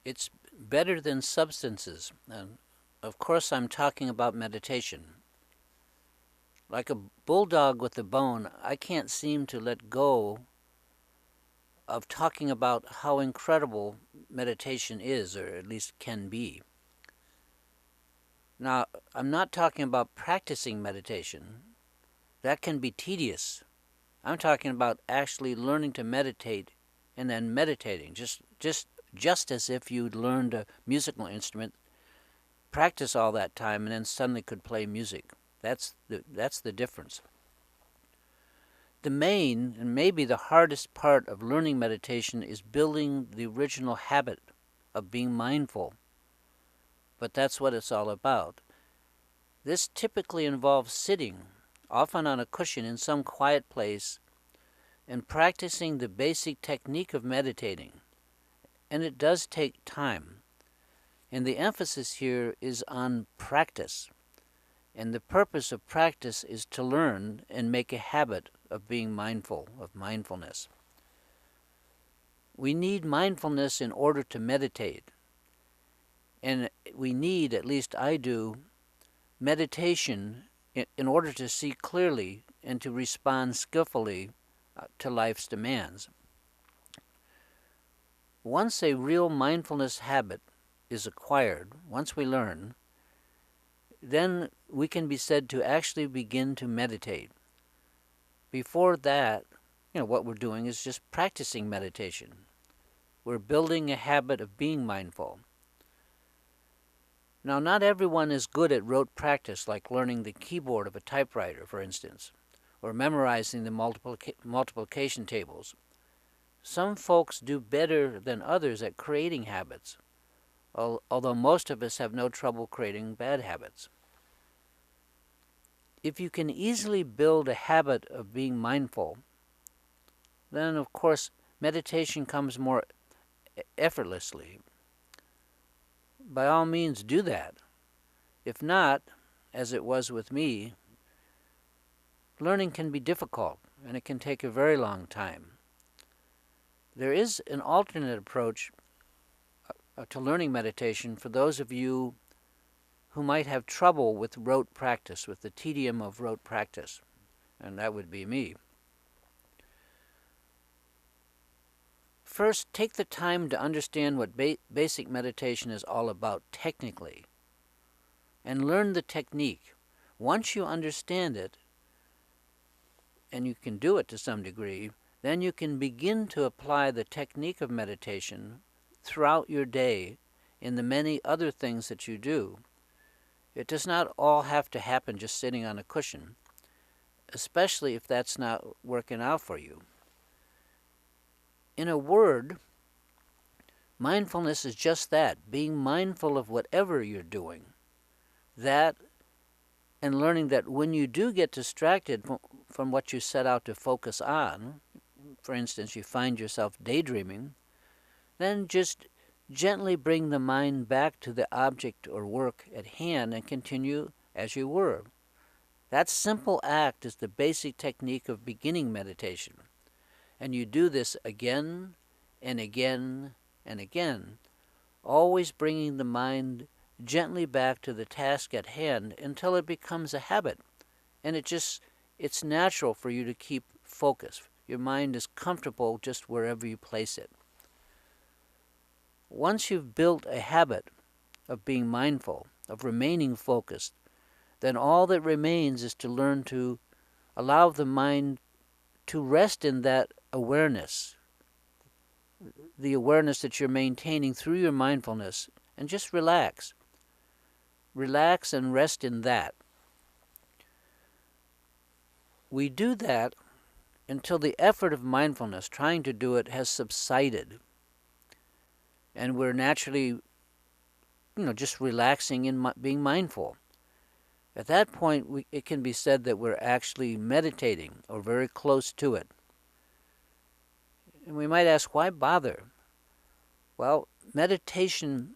It's better than substances. And of course, I'm talking about meditation. Like a bulldog with a bone, I can't seem to let go of talking about how incredible meditation is, or at least can be. Now, I'm not talking about practicing meditation. That can be tedious. I'm talking about actually learning to meditate and then meditating, just as if you'd learned a musical instrument, practice all that time, and then suddenly could play music. That's the difference. The main and maybe the hardest part of learning meditation is building the original habit of being mindful. But that's what it's all about. This typically involves sitting, often on a cushion in some quiet place, and practicing the basic technique of meditating. And it does take time. And the emphasis here is on practice. And the purpose of practice is to learn and make a habit of being mindful, of mindfulness. We need mindfulness in order to meditate. And we need, at least I do, meditation in order to see clearly and to respond skillfully to life's demands. Once a real mindfulness habit is acquired, once we learn, then we can be said to actually begin to meditate. Before that, what we're doing is just practicing meditation. We're building a habit of being mindful. Now, not everyone is good at rote practice, like learning the keyboard of a typewriter, for instance, or memorizing the multiplication tables. Some folks do better than others at creating habits, although most of us have no trouble creating bad habits. If you can easily build a habit of being mindful, then of course meditation comes more effortlessly. By all means, do that. If not, as it was with me, learning can be difficult and it can take a very long time. There is an alternate approach to learning meditation for those of you who might have trouble with rote practice, with the tedium of rote practice, and that would be me. First, take the time to understand what basic meditation is all about technically, and learn the technique. Once you understand it, and you can do it to some degree, then you can begin to apply the technique of meditation throughout your day in the many other things that you do. It does not all have to happen just sitting on a cushion, especially if that's not working out for you. In a word, mindfulness is just that, being mindful of whatever you're doing. That, and learning that when you do get distracted from what you set out to focus on, for instance, you find yourself daydreaming, then just gently bring the mind back to the object or work at hand and continue as you were. That simple act is the basic technique of beginning meditation. And you do this again and again and again, always bringing the mind gently back to the task at hand until it becomes a habit. And it's natural for you to keep focus. Your mind is comfortable just wherever you place it. Once you've built a habit of being mindful, of remaining focused, then all that remains is to learn to allow the mind to rest in that awareness, the awareness that you're maintaining through your mindfulness, and just relax. Relax and rest in that. We do that until the effort of mindfulness, trying to do it, has subsided. And we're naturally, just relaxing and being mindful. At that point, it can be said that we're actually meditating or very close to it. And we might ask, why bother? Well, meditation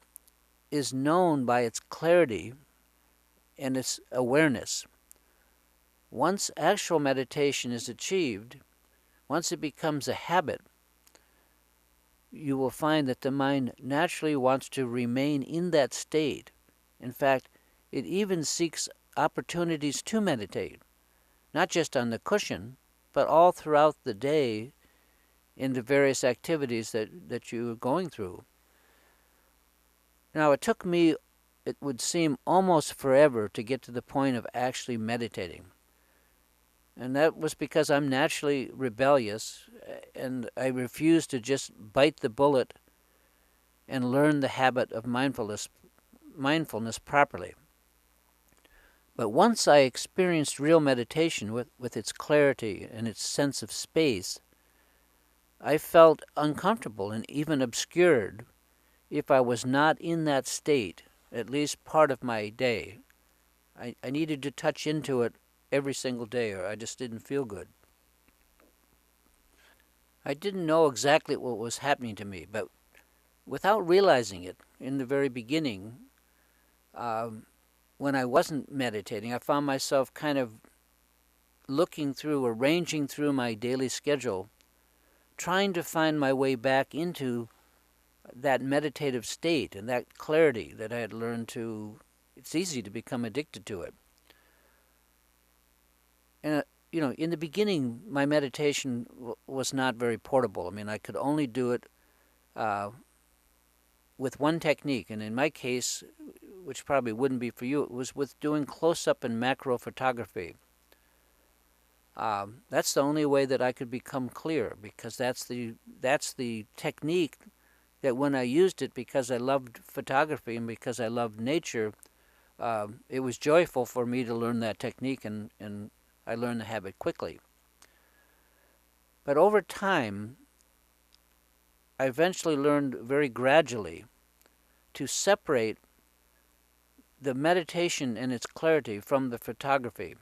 is known by its clarity and its awareness. Once actual meditation is achieved, once it becomes a habit, you will find that the mind naturally wants to remain in that state. In fact, it even seeks opportunities to meditate, not just on the cushion, but all throughout the day in the various activities that you're going through. Now, it took me, it would seem, almost forever to get to the point of actually meditating. And that was because I'm naturally rebellious, and I refused to just bite the bullet and learn the habit of mindfulness properly. But once I experienced real meditation with its clarity and its sense of space, I felt uncomfortable and even obscured if I was not in that state at least part of my day. I needed to touch into it every single day, or I just didn't feel good. I didn't know exactly what was happening to me, but without realizing it in the very beginning, when I wasn't meditating, I found myself kind of arranging through my daily schedule, trying to find my way back into that meditative state and that clarity that I had learned to. It's easy to become addicted to it. And, in the beginning, my meditation was not very portable. I mean, I could only do it with one technique. And in my case, which probably wouldn't be for you, it was with doing close-up and macro photography. That's the only way that I could become clear, because that's the technique that when I used it, because I loved photography and because I loved nature, it was joyful for me to learn that technique, and I learned the habit quickly. But over time, I eventually learned very gradually to separate the meditation and its clarity from the photography.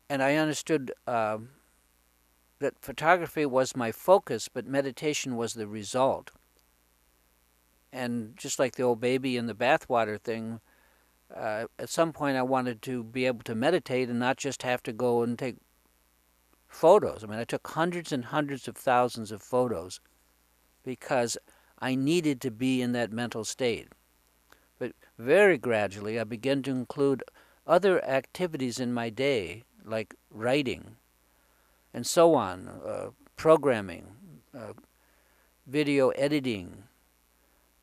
And I understood that photography was my focus, but meditation was the result. And just like the old baby in the bathwater thing, at some point I wanted to be able to meditate and not just have to go and take photos. I mean, I took hundreds and hundreds of thousands of photos because I needed to be in that mental state. But very gradually, I began to include other activities in my day, like writing and so on, programming, video editing,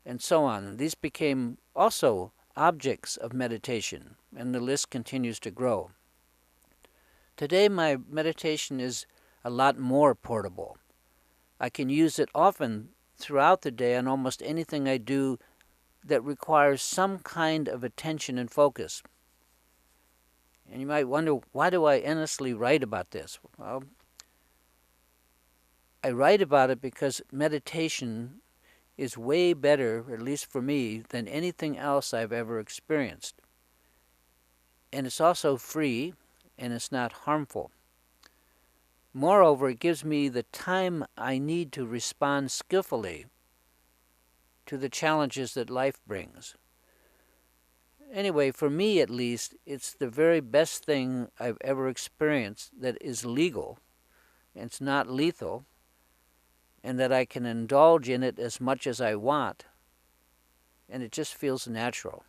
and so on. These became also objects of meditation, and the list continues to grow. Today, my meditation is a lot more portable. I can use it often throughout the day on almost anything I do that requires some kind of attention and focus. And you might wonder, why do I endlessly write about this? Well, I write about it because meditation is way better, at least for me, than anything else I've ever experienced. And it's also free, and it's not harmful. Moreover, it gives me the time I need to respond skillfully to the challenges that life brings. Anyway, for me at least, it's the very best thing I've ever experienced that is legal, and it's not lethal, and that I can indulge in it as much as I want, and it just feels natural.